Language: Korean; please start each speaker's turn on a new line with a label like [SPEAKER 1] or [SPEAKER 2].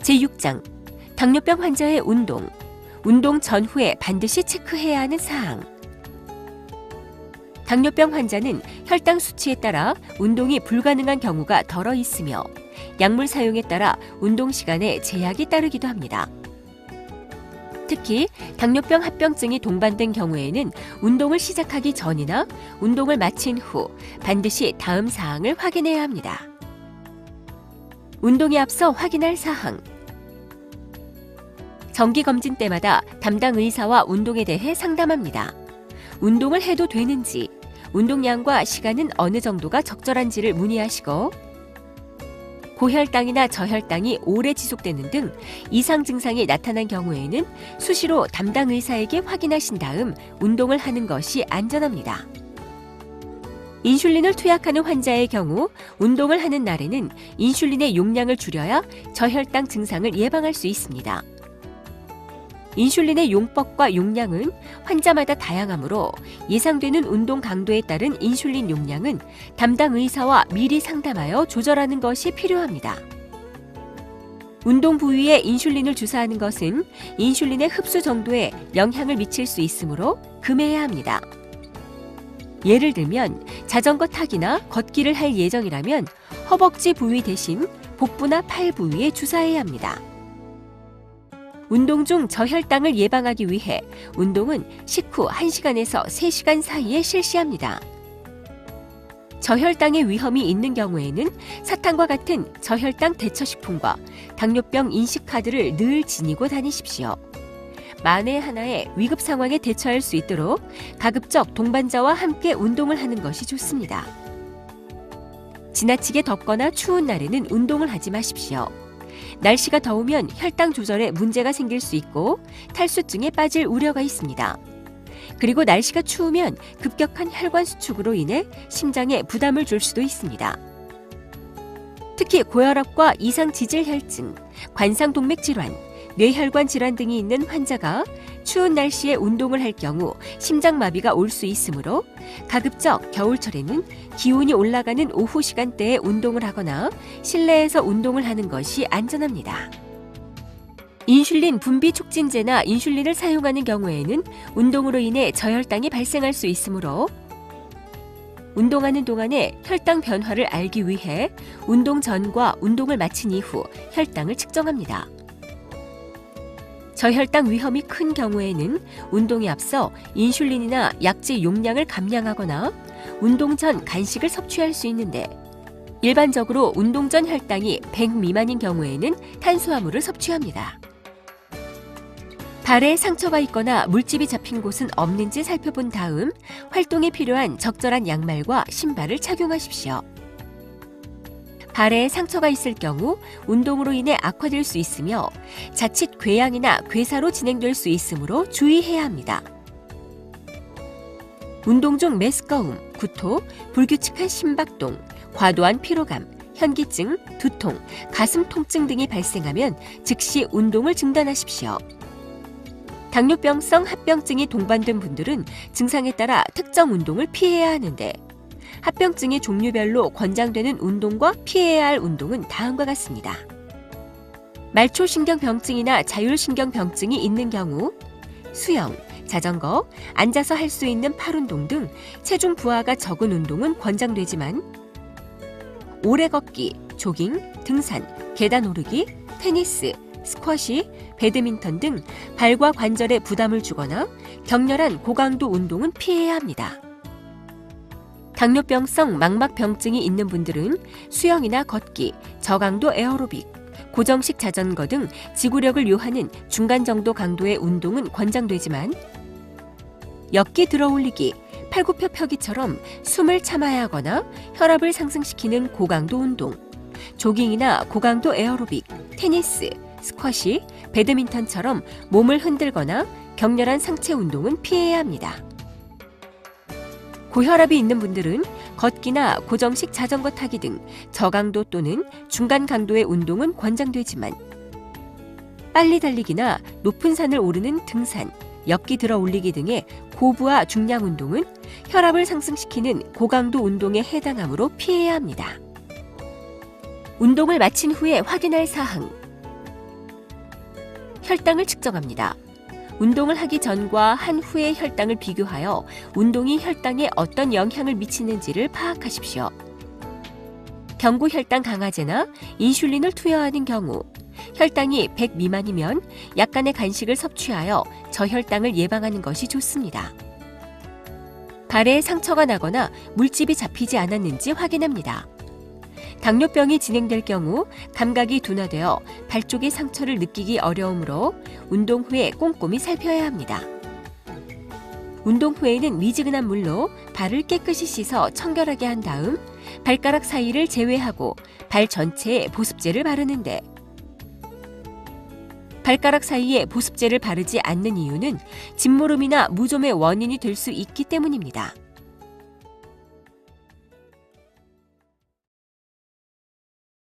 [SPEAKER 1] 제6장 당뇨병 환자의 운동 전후에 반드시 체크해야 하는 사항. 당뇨병 환자는 혈당 수치에 따라 운동이 불가능한 경우가 덜어 있으며 약물 사용에 따라 운동 시간에 제약이 따르기도 합니다. 특히 당뇨병 합병증이 동반된 경우에는 운동을 시작하기 전이나 운동을 마친 후 반드시 다음 사항을 확인해야 합니다. 운동에 앞서 확인할 사항. 정기검진 때마다 담당 의사와 운동에 대해 상담합니다. 운동을 해도 되는지, 운동량과 시간은 어느 정도가 적절한지를 문의하시고, 고혈당이나 저혈당이 오래 지속되는 등 이상 증상이 나타난 경우에는 수시로 담당 의사에게 확인하신 다음 운동을 하는 것이 안전합니다. 인슐린을 투약하는 환자의 경우 운동을 하는 날에는 인슐린의 용량을 줄여야 저혈당 증상을 예방할 수 있습니다. 인슐린의 용법과 용량은 환자마다 다양하므로 예상되는 운동 강도에 따른 인슐린 용량은 담당 의사와 미리 상담하여 조절하는 것이 필요합니다. 운동 부위에 인슐린을 주사하는 것은 인슐린의 흡수 정도에 영향을 미칠 수 있으므로 금해야 합니다. 예를 들면 자전거 타기나 걷기를 할 예정이라면 허벅지 부위 대신 복부나 팔 부위에 주사해야 합니다. 운동 중 저혈당을 예방하기 위해 운동은 식후 1시간에서 3시간 사이에 실시합니다. 저혈당의 위험이 있는 경우에는 사탕과 같은 저혈당 대처식품과 당뇨병 인식카드를 늘 지니고 다니십시오. 만에 하나의 위급 상황에 대처할 수 있도록 가급적 동반자와 함께 운동을 하는 것이 좋습니다. 지나치게 덥거나 추운 날에는 운동을 하지 마십시오. 날씨가 더우면 혈당 조절에 문제가 생길 수 있고 탈수증에 빠질 우려가 있습니다. 그리고 날씨가 추우면 급격한 혈관 수축으로 인해 심장에 부담을 줄 수도 있습니다. 특히 고혈압과 이상 지질혈증, 관상동맥 질환, 뇌혈관 질환 등이 있는 환자가 추운 날씨에 운동을 할 경우 심장마비가 올 수 있으므로 가급적 겨울철에는 기온이 올라가는 오후 시간대에 운동을 하거나 실내에서 운동을 하는 것이 안전합니다. 인슐린 분비 촉진제나 인슐린을 사용하는 경우에는 운동으로 인해 저혈당이 발생할 수 있으므로 운동하는 동안에 혈당 변화를 알기 위해 운동 전과 운동을 마친 이후 혈당을 측정합니다. 저혈당 위험이 큰 경우에는 운동에 앞서 인슐린이나 약제 용량을 감량하거나 운동 전 간식을 섭취할 수 있는데 일반적으로 운동 전 혈당이 100 미만인 경우에는 탄수화물을 섭취합니다. 발에 상처가 있거나 물집이 잡힌 곳은 없는지 살펴본 다음 활동에 필요한 적절한 양말과 신발을 착용하십시오. 발에 상처가 있을 경우 운동으로 인해 악화될 수 있으며 자칫 궤양이나 괴사로 진행될 수 있으므로 주의해야 합니다. 운동 중 메스꺼움, 구토, 불규칙한 심박동, 과도한 피로감, 현기증, 두통, 가슴 통증 등이 발생하면 즉시 운동을 중단하십시오. 당뇨병성 합병증이 동반된 분들은 증상에 따라 특정 운동을 피해야 하는데 합병증의 종류별로 권장되는 운동과 피해야 할 운동은 다음과 같습니다. 말초신경병증이나 자율신경병증이 있는 경우 수영, 자전거, 앉아서 할 수 있는 팔운동 등 체중 부하가 적은 운동은 권장되지만 오래 걷기, 조깅, 등산, 계단 오르기, 테니스, 스쿼시, 배드민턴 등 발과 관절에 부담을 주거나 격렬한 고강도 운동은 피해야 합니다. 당뇨병성 망막병증이 있는 분들은 수영이나 걷기, 저강도 에어로빅, 고정식 자전거 등 지구력을 요하는 중간 정도 강도의 운동은 권장되지만 엮기 들어올리기, 팔굽혀 펴기처럼 숨을 참아야 하거나 혈압을 상승시키는 고강도 운동, 조깅이나 고강도 에어로빅, 테니스, 스쿼시, 배드민턴처럼 몸을 흔들거나 격렬한 상체 운동은 피해야 합니다. 고혈압이 있는 분들은 걷기나 고정식 자전거 타기 등 저강도 또는 중간 강도의 운동은 권장되지만 빨리 달리기나 높은 산을 오르는 등산, 엮기 들어 올리기 등의 고부하 중량 운동은 혈압을 상승시키는 고강도 운동에 해당하므로 피해야 합니다. 운동을 마친 후에 확인할 사항. 혈당을 측정합니다. 운동을 하기 전과 한 후의 혈당을 비교하여 운동이 혈당에 어떤 영향을 미치는지를 파악하십시오. 경구 혈당 강화제나 인슐린을 투여하는 경우 혈당이 100 미만이면 약간의 간식을 섭취하여 저혈당을 예방하는 것이 좋습니다. 발에 상처가 나거나 물집이 잡히지 않았는지 확인합니다. 당뇨병이 진행될 경우 감각이 둔화되어 발 쪽의 상처를 느끼기 어려우므로 운동 후에 꼼꼼히 살펴야 합니다. 운동 후에는 미지근한 물로 발을 깨끗이 씻어 청결하게 한 다음 발가락 사이를 제외하고 발 전체에 보습제를 바르는데 발가락 사이에 보습제를 바르지 않는 이유는 진무름이나 무좀의 원인이 될 수 있기 때문입니다.